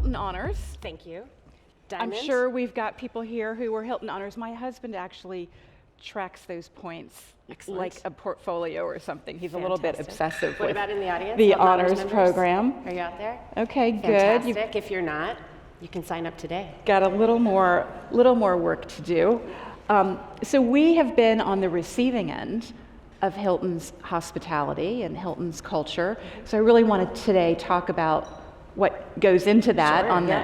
Hilton honors. Thank you. Diamond. I'm sure we've got people here who were Hilton honors. My husband actually tracks those points. Excellent. Like a portfolio or something. He's a little bit obsessive What with about in the audience? the Hilton honors members? program. Are you out there? Okay, good. Fantastic. If you're not, you can sign up today. Got a little more work to do. So we have been on the receiving end of Hilton's hospitality and Hilton's culture. So I really want to today talk about what goes into that on the,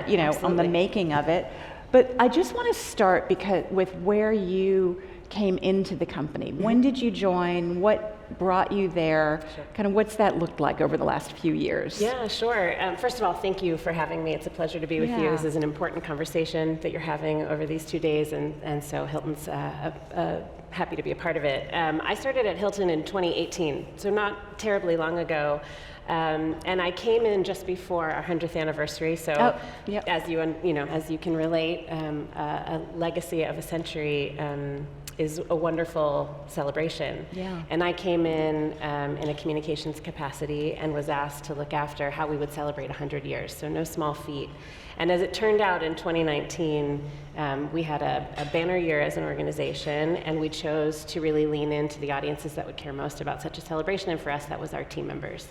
on the making of it. But I just want to start with where you came into the company. When did you join? What brought you there? Sure. Kind of what's that looked like over the last few years? Yeah, sure. First of all, thank you for having me. It's a pleasure to be with you. This is an important conversation that you're having over these 2 days, and so Hilton's happy to be a part of it. I started at Hilton in 2018, so not terribly long ago. And I came in just before our 100th anniversary. So, as you can relate, a legacy of a century is a wonderful celebration. Yeah. And I came in a communications capacity and was asked to look after how we would celebrate 100 years. So no small feat. And as it turned out in 2019, we had a banner year as an organization, and we chose to really lean into the audiences that would care most about such a celebration, and for us, that was our team members.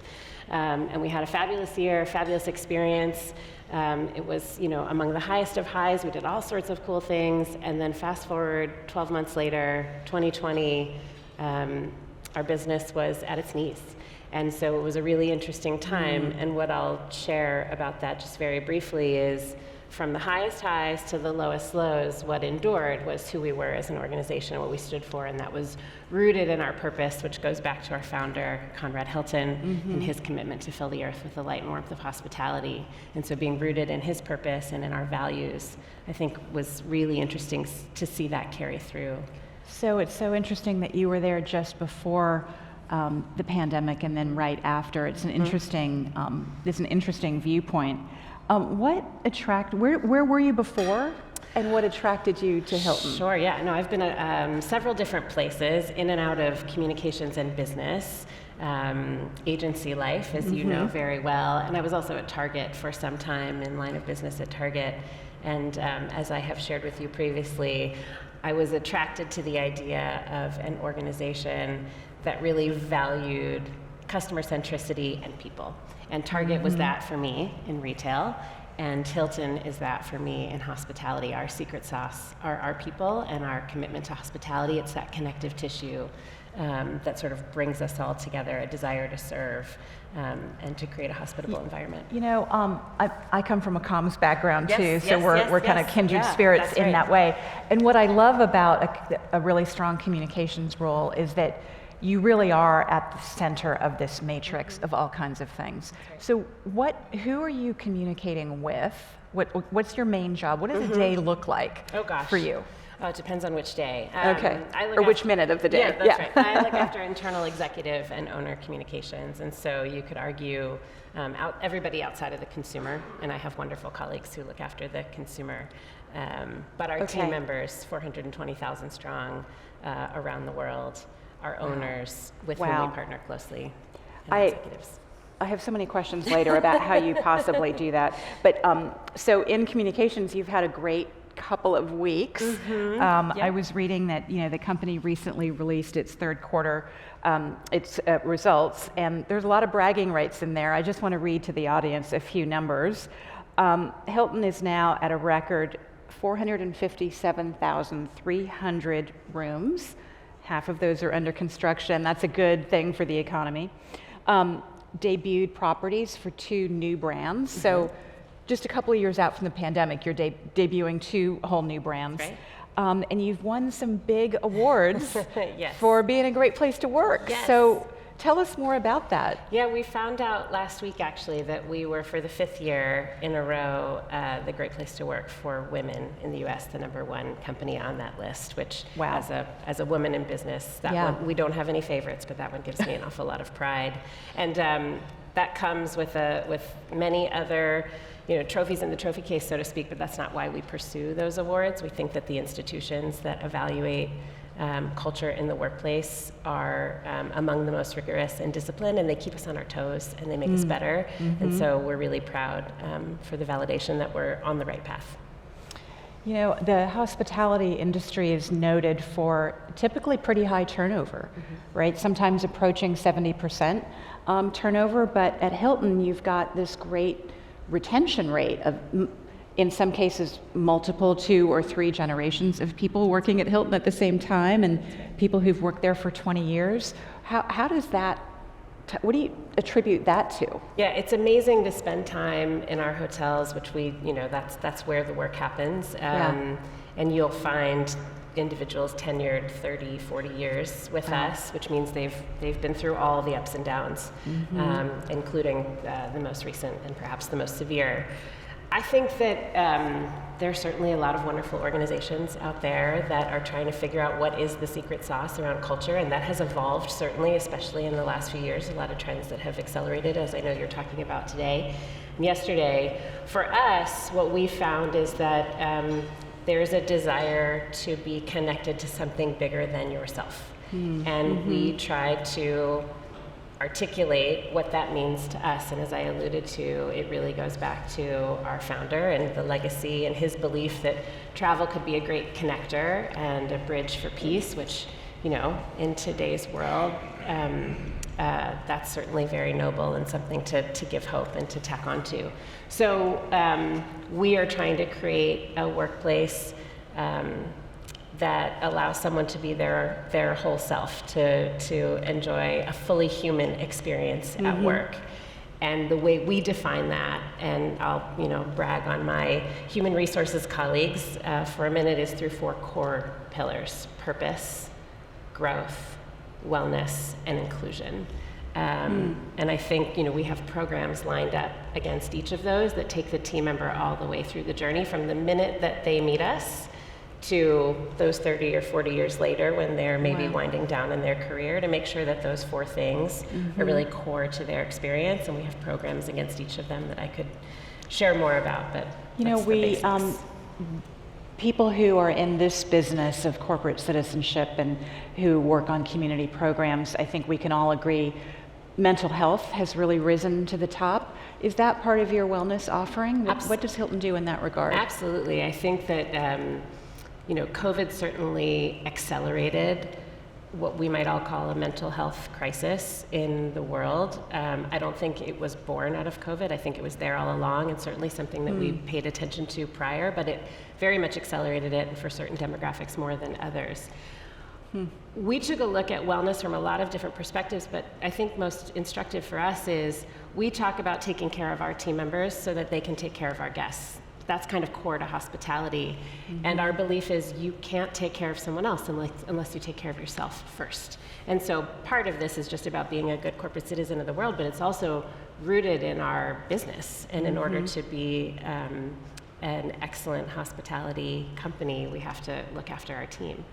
And we had a fabulous year, fabulous experience. It was, among the highest of highs. We did all sorts of cool things, and then fast forward 12 months later, 2020, our business was at its knees. And so it was a really interesting time, and what I'll share about that just very briefly is from the highest highs to the lowest lows, what endured was who we were as an organization and what we stood for, and that was rooted in our purpose, which goes back to our founder, Conrad Hilton, and his commitment to fill the earth with the light and warmth of hospitality. And so being rooted in his purpose and in our values, I think was really interesting to see that carry through. So it's so interesting that you were there just before the pandemic and then right after. It's an interesting, viewpoint. Where were you before, and what attracted you to Hilton? Sure, yeah. No, I've been at several different places, in and out of communications and business, agency life, as you know very well. And I was also at Target for some time, in line of business at Target. And as I have shared with you previously, I was attracted to the idea of an organization that really valued customer centricity and people. And Target was that for me in retail, and Hilton is that for me in hospitality. Our secret sauce are our people and our commitment to hospitality. It's that connective tissue that sort of brings us all together, a desire to serve and to create a hospitable environment. I come from a comms background too, so we're kind of kindred spirits in that way. And what I love about a really strong communications role is that you really are at the center of this matrix of all kinds of things. So who are you communicating with? What's your main job? What does a day look like for you? Oh, it depends on which day. Or which minute of the day. Yeah, that's right. I look after internal executive and owner communications, and so you could argue everybody outside of the consumer, and I have wonderful colleagues who look after the consumer, but our team members, 420,000 strong around the world, our owners with whom we partner closely, and executives. I have so many questions later about how you possibly do that. But so in communications, you've had a great couple of weeks. I was reading that the company recently released its third quarter its results, and there's a lot of bragging rights in there. I just want to read to the audience a few numbers. Hilton is now at a record 457,300 rooms. Half of those are under construction. That's a good thing for the economy. Debuted properties for 2 new brands. So just a couple of years out from the pandemic, you're debuting 2 whole new brands. Right. And you've won some big awards for being a great place to work. Yes. So tell us more about that. Yeah, we found out last week actually that we were, for the 5th year in a row, the Great Place to Work for women in the US, the #1 company on that list, which as a woman in business, one, we don't have any favorites, but that one gives me an awful lot of pride. And that comes with many other trophies in the trophy case, so to speak, but that's not why we pursue those awards. We think that the institutions that evaluate culture in the workplace are among the most rigorous and disciplined, and they keep us on our toes and they make us better. And so we're really proud for the validation that we're on the right path. You know, the hospitality industry is noted for typically pretty high turnover, right? Sometimes approaching 70% turnover, but at Hilton, you've got this great retention rate of, in some cases, multiple 2 or 3 generations of people working at Hilton at the same time, and people who've worked there for 20 years. How does that, what do you attribute that to? Yeah, it's amazing to spend time in our hotels, which we, that's where the work happens. And you'll find individuals tenured 30, 40 years with us, which means they've been through all the ups and downs, including the most recent and perhaps the most severe. I think that there are certainly a lot of wonderful organizations out there that are trying to figure out what is the secret sauce around culture, and that has evolved certainly, especially in the last few years. A lot of trends that have accelerated, as I know you're talking about today and yesterday. For us, what we found is that there's a desire to be connected to something bigger than yourself. And we try to articulate what that means to us. And as I alluded to, it really goes back to our founder and the legacy and his belief that travel could be a great connector and a bridge for peace, which, in today's world, that's certainly very noble and something to give hope and to tack onto. So we are trying to create a workplace that allows someone to be their whole self, to enjoy a fully human experience at work. And the way we define that, and I'll brag on my human resources colleagues for a minute, is through 4 core pillars: purpose, growth, wellness, and inclusion. And I think we have programs lined up against each of those that take the team member all the way through the journey, from the minute that they meet us to those 30 or 40 years later when they're maybe winding down in their career, to make sure that those 4 things are really core to their experience. And we have programs against each of them that I could share more about, but people who are in this business of corporate citizenship and who work on community programs, I think we can all agree mental health has really risen to the top. Is that part of your wellness offering? What does Hilton do in that regard? Absolutely. I think that COVID certainly accelerated what we might all call a mental health crisis in the world. I don't think it was born out of COVID. I think it was there all along, and certainly something that we paid attention to prior, but it very much accelerated it, and for certain demographics more than others. We took a look at wellness from a lot of different perspectives, but I think most instructive for us is we talk about taking care of our team members so that they can take care of our guests. That's kind of core to hospitality. And our belief is you can't take care of someone else unless you take care of yourself first. And so part of this is just about being a good corporate citizen of the world, but it's also rooted in our business. And in order to be an excellent hospitality company, we have to look after our team.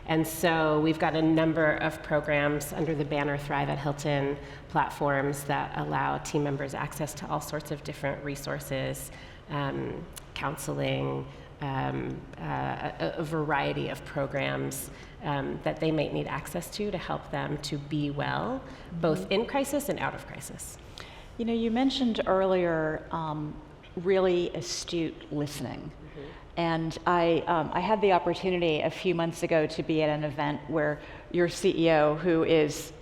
And so we've got a number of programs under the banner Thrive at Hilton platforms that allow team members access to all sorts of different resources, counseling, a variety of programs that they might need access to help them to be well, both in crisis and out of crisis. You mentioned earlier really astute listening. And I had the opportunity a few months ago to be at an event where your CEO, who is,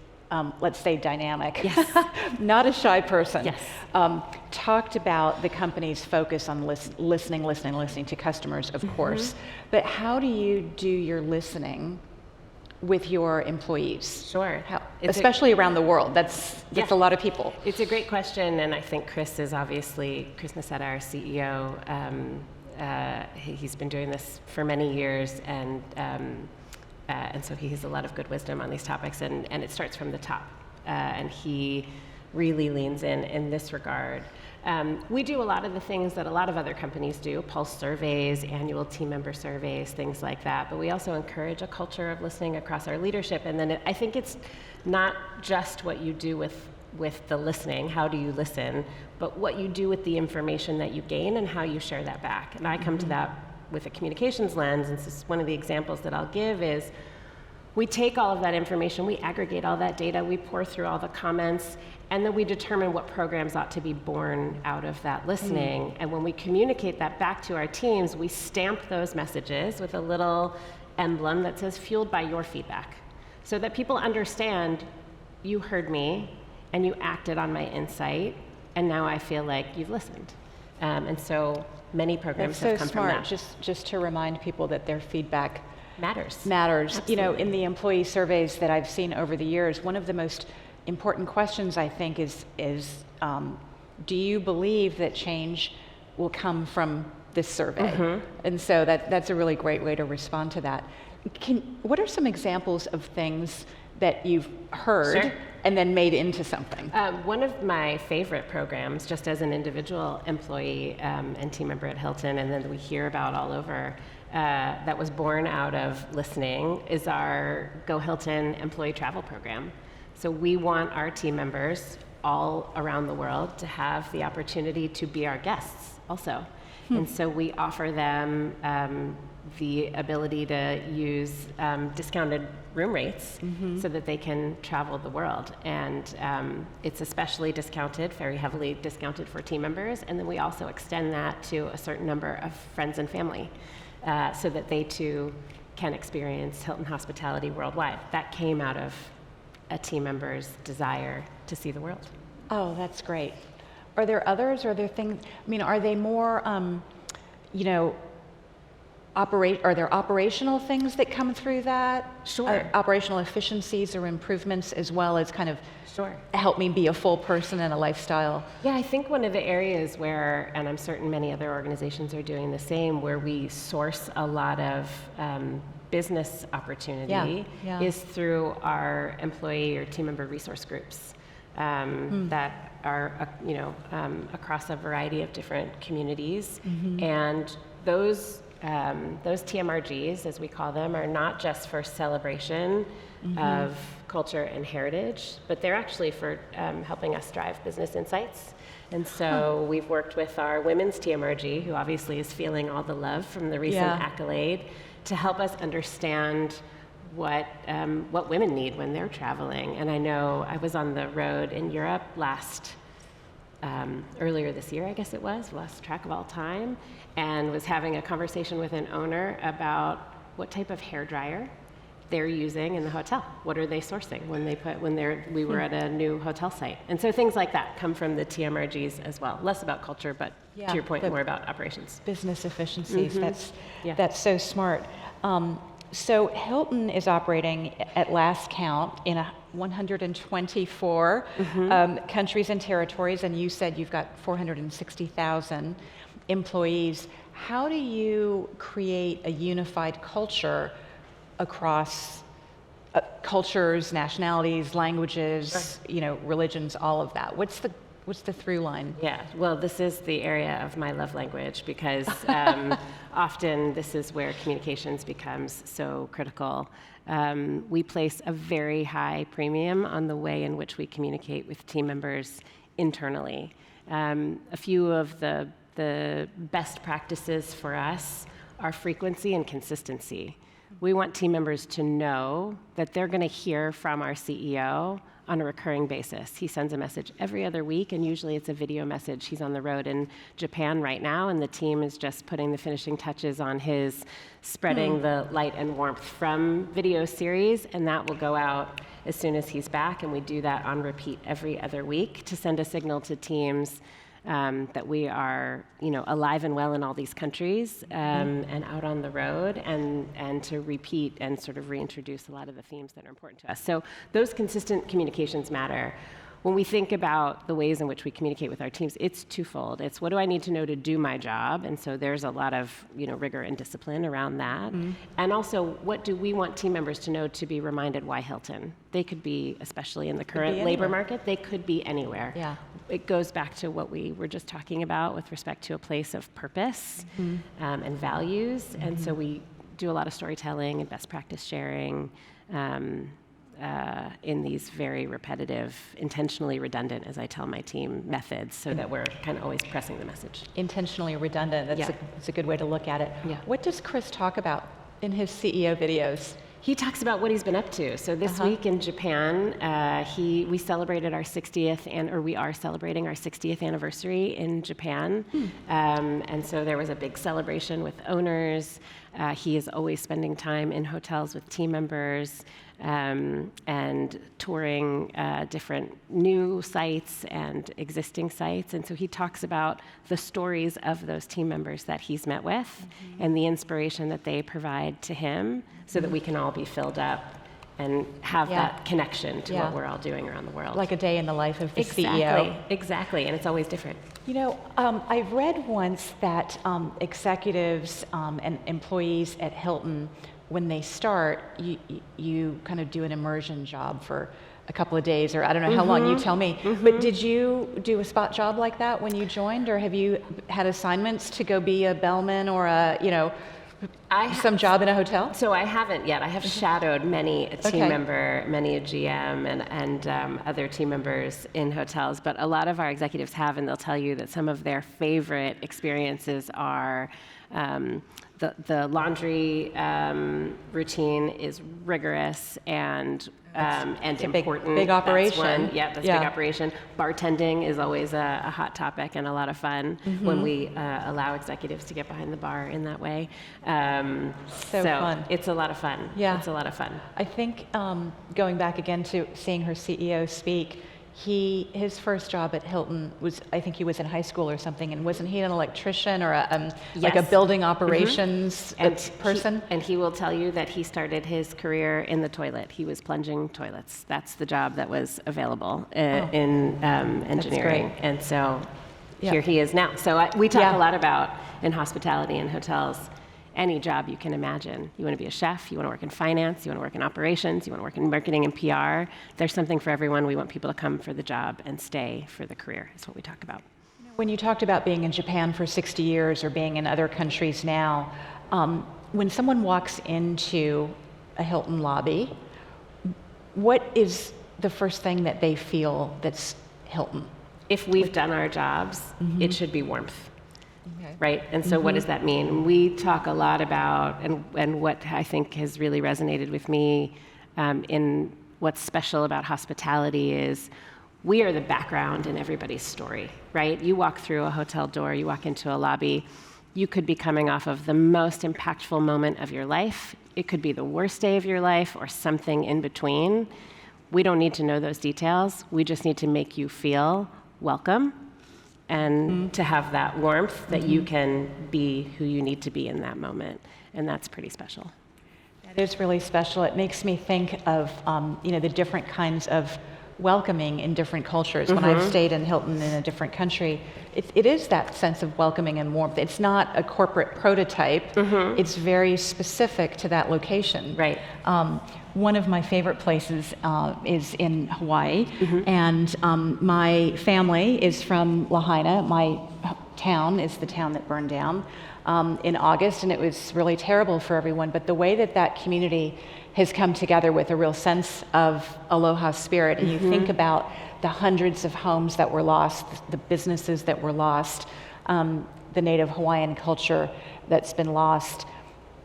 let's say, dynamic, not a shy person, talked about the company's focus on listening to customers, of course. But how do you do your listening with your employees? Sure. Especially around the world. That's a lot of people. It's a great question, and I think Chris Nassetta, our CEO, he's been doing this for many years, and so he has a lot of good wisdom on these topics, and it starts from the top, and he really leans in this regard. We do a lot of the things that a lot of other companies do: pulse surveys, annual team member surveys, things like that. But we also encourage a culture of listening across our leadership. And then I think it's not just what you do with the listening, how do you listen, but what you do with the information that you gain and how you share that back. And I come to that with a communications lens, and this is one of the examples that I'll give is We take all of that information, we aggregate all that data, we pour through all the comments, and then we determine what programs ought to be born out of that listening. And when we communicate that back to our teams, we stamp those messages with a little emblem that says, fueled by your feedback, so that people understand you heard me and you acted on my insight, and now I feel like you've listened. And so many programs have come from that. That's so smart, just to remind people that their feedback matters. Absolutely. You know, in the employee surveys that I've seen over the years, one of the most important questions, I think, is do you believe that change will come from this survey? And so that's a really great way to respond to that. What are some examples of things that you've heard and then made into something? One of my favorite programs, just as an individual employee and team member at Hilton, and then we hear about all over, that was born out of listening, is our Go Hilton employee travel program. So we want our team members all around the world to have the opportunity to be our guests also. And so we offer them the ability to use discounted room rates so that they can travel the world. And it's especially discounted, very heavily discounted for team members. And then we also extend that to a certain number of friends and family so that they too can experience Hilton hospitality worldwide. That came out of a team member's desire to see the world. Oh, that's great. Are there others? Are there things, I mean, are they more, you know, are there operational things that come through that? Sure. Operational efficiencies or improvements, as well as kind of help me be a full person and a lifestyle? Yeah, I think one of the areas where, and I'm certain many other organizations are doing the same, where we source a lot of business opportunity is through our employee or team member resource groups that are, you know, across a variety of different communities. And those TMRGs, as we call them, are not just for celebration of culture and heritage, but they're actually for helping us drive business insights. And so we've worked with our women's TMRG, who obviously is feeling all the love from the recent accolade, to help us understand what women need when they're traveling. And I know I was on the road in Europe earlier this year, I guess it was, lost track of all time, and was having a conversation with an owner about what type of hairdryer they're using in the hotel. What are they sourcing we were at a new hotel site? And so things like that come from the TMRGs as well. Less about culture, but to your point, more about operations. Business efficiencies, that's so smart. So Hilton is operating at last count in 124 countries and territories, and you said you've got 460,000 employees. How do you create a unified culture across cultures, nationalities, languages, you know, religions, all of that? What's the through line? Yeah, well, this is the area of my love language, because often this is where communications becomes so critical. We place a very high premium on the way in which we communicate with team members internally. A few of the best practices for us are frequency and consistency. We want team members to know that they're going to hear from our CEO on a recurring basis. He sends a message every other week, and usually it's a video message. He's on the road in Japan right now, and the team is just putting the finishing touches on his spreading the light and warmth from video series, and that will go out as soon as he's back, and we do that on repeat every other week to send a signal to teams that we are, you know, alive and well in all these countries and out on the road, and to repeat and sort of reintroduce a lot of the themes that are important to us. So those consistent communications matter. When we think about the ways in which we communicate with our teams, it's twofold. It's what do I need to know to do my job? And so there's a lot of, you know, rigor and discipline around that. And also, what do we want team members to know to be reminded why Hilton? They could be, especially in the current labor market, they could be anywhere. Yeah. It goes back to what we were just talking about with respect to a place of purpose and values. And so we do a lot of storytelling and best practice sharing in these very repetitive, intentionally redundant, as I tell my team, methods, so that we're kind of always pressing the message. Intentionally redundant, that's a good way to look at it. Yeah. What does Chris talk about in his CEO videos? He talks about what he's been up to. So this week in Japan, we celebrated our 60th, or we are celebrating our 60th anniversary in Japan. And so there was a big celebration with owners. He is always spending time in hotels with team members and touring different new sites and existing sites. And so he talks about the stories of those team members that he's met with and the inspiration that they provide to him so that we can all be filled up and have that connection to what we're all doing around the world. Like a day in the life of the CEO. Exactly, and it's always different. You know, I've read once that executives and employees at Hilton, when they start, you kind of do an immersion job for a couple of days, or I don't know how long, you tell me. But did you do a spot job like that when you joined, or have you had assignments to go be a bellman or some job in a hotel? So I haven't yet. I have shadowed many a team member, many a GM, and other team members in hotels. But a lot of our executives have, and they'll tell you that some of their favorite experiences are the laundry routine is rigorous and important. Big operation. That's big operation. Bartending is always a hot topic and a lot of fun when we allow executives to get behind the bar in that way. So fun. It's a lot of fun. Yeah. It's a lot of fun. I think going back again to seeing her CEO speak, his first job at Hilton was, I think he was in high school or something, and wasn't he an electrician or like a building operations person? He will tell you that he started his career in the toilet. He was plunging toilets. That's the job that was available in engineering. And so here he is now. So we talk a lot about, in hospitality and hotels, any job you can imagine. You want to be a chef, you want to work in finance, you want to work in operations, you want to work in marketing and PR. There's something for everyone. We want people to come for the job and stay for the career, is what we talk about. When you talked about being in Japan for 60 years or being in other countries now, when someone walks into a Hilton lobby, what is the first thing that they feel that's Hilton? If we've done our jobs, it should be warmth. Right? And so what does that mean? We talk a lot about, and what I think has really resonated with me in what's special about hospitality is we are the background in everybody's story, right? You walk through a hotel door, you walk into a lobby, you could be coming off of the most impactful moment of your life. It could be the worst day of your life or something in between. We don't need to know those details. We just need to make you feel welcome and to have that warmth that you can be who you need to be in that moment. And that's pretty special. That is really special. It makes me think of the different kinds of welcoming in different cultures. When I've stayed in Hilton in a different country, it is that sense of welcoming and warmth. It's not a corporate prototype. It's very specific to that location. Right. One of my favorite places is in Hawaii, and my family is from Lahaina. My town is the town that burned down in August, and it was really terrible for everyone. But the way that community has come together with a real sense of aloha spirit, and you think about the hundreds of homes that were lost, the businesses that were lost, the native Hawaiian culture that's been lost.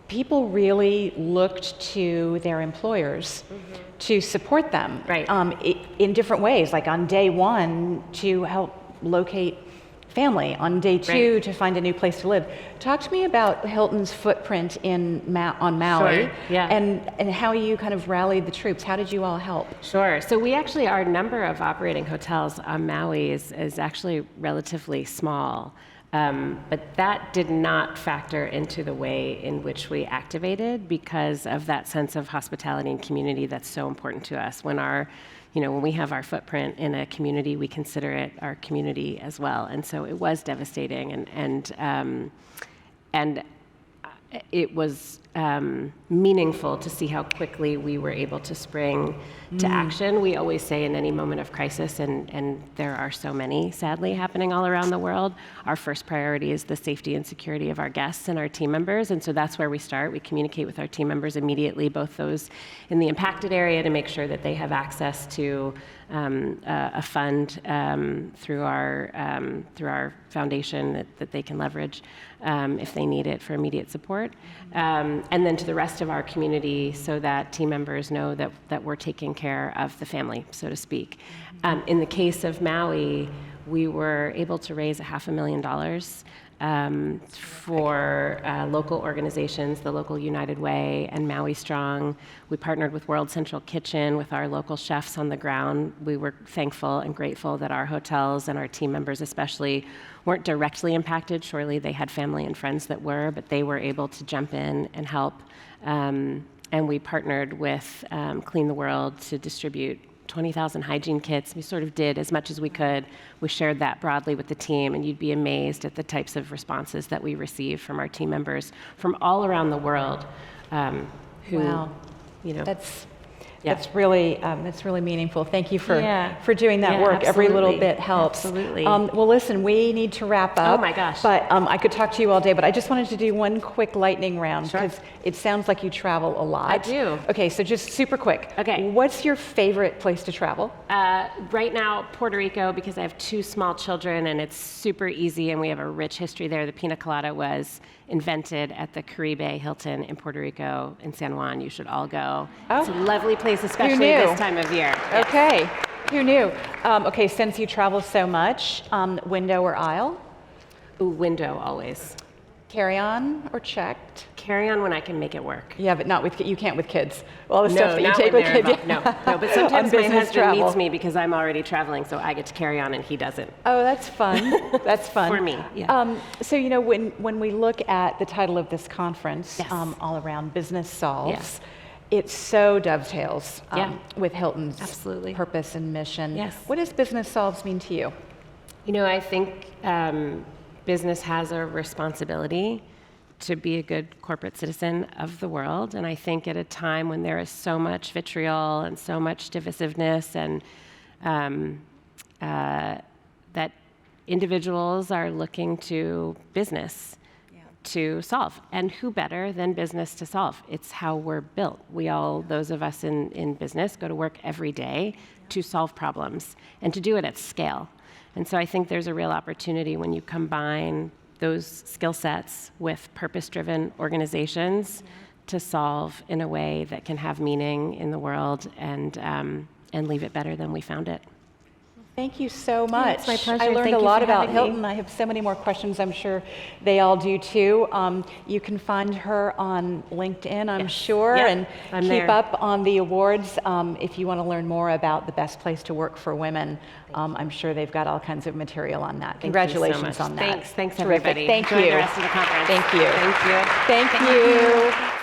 People really looked to their employers to support them in different ways, like on day one to help locate family, on day two to find a new place to live. Talk to me about Hilton's footprint on Maui and how you kind of rallied the troops. How did you all help? Sure. So we actually, our number of operating hotels on Maui is actually relatively small. But that did not factor into the way in which we activated because of that sense of hospitality and community that's so important to us. When we have our footprint in a community, we consider it our community as well. And so it was devastating, and it was meaningful to see how quickly we were able to spring to action. We always say in any moment of crisis, and there are so many, sadly, happening all around the world, our first priority is the safety and security of our guests and our team members, and so that's where we start. We communicate with our team members immediately, both those in the impacted area to make sure that they have access to a fund through our foundation that they can leverage if they need it for immediate support. support, and then to the rest of our community so that team members know that we're taking care of the family, so to speak. In the case of Maui, we were able to raise $500,000 for local organizations, the local United Way and Maui Strong. We partnered with World Central Kitchen with our local chefs on the ground. We were thankful and grateful that our hotels and our team members especially weren't directly impacted. Surely they had family and friends that were, but they were able to jump in and help. And we partnered with Clean the World to distribute 20,000 hygiene kits. We sort of did as much as we could. We shared that broadly with the team, and you'd be amazed at the types of responses that we receive from our team members from all around the world. Who, wow. You know, That's really meaningful. Thank you for doing that work. Absolutely. Every little bit helps. Absolutely. Well, listen, we need to wrap up. Oh my gosh. But I could talk to you all day, but I just wanted to do one quick lightning round Sure. because it sounds like you travel a lot. I do. Okay, so just super quick. Okay. What's your favorite place to travel? Right now, Puerto Rico, because I have 2 small children and it's super easy and we have a rich history there. The pina colada was invented at the Caribe Hilton in Puerto Rico in San Juan. You should all go. Oh. It's a lovely place, especially knew? this time of year. Yes. Okay, who knew? Okay, since you travel so much, window or aisle? Ooh, window always. Carry-on or checked? Carry on when I can make it work. Yeah, but not with you can't with kids. All the No, stuff that you not take when with they're kids. involved. No, but sometimes On my business husband travel. meets me because I'm already traveling, so I get to carry on and he doesn't. Oh, that's fun. That's fun. For me, yeah. So, when we look at the title of this conference, Yes. all around business solves, Yes. it so dovetails with Hilton's Absolutely. purpose and mission. Yes. What does business solves mean to you? I think business has a responsibility to be a good corporate citizen of the world. And I think at a time when there is so much vitriol and so much divisiveness and that individuals are looking to business to solve. And who better than business to solve? It's how we're built. We all, those of us in business, go to work every day to solve problems and to do it at scale. And so I think there's a real opportunity when you combine those skill sets with purpose-driven organizations to solve in a way that can have meaning in the world and leave it better than we found it. Thank you so much. It's my pleasure. I learned Thank a you lot for about having me. Hilton. I have so many more questions. I'm sure they all do too. You can find her on LinkedIn, I'm sure, Yep, and I'm keep there. up on the awards. If you want to learn more about the best place to work for women, I'm sure they've got all kinds of material on that. Congratulations Thank you so much. on that. Thanks Terrific. everybody. Thank Enjoy you. the rest of the conference. Thank you. Thank you. Thank you.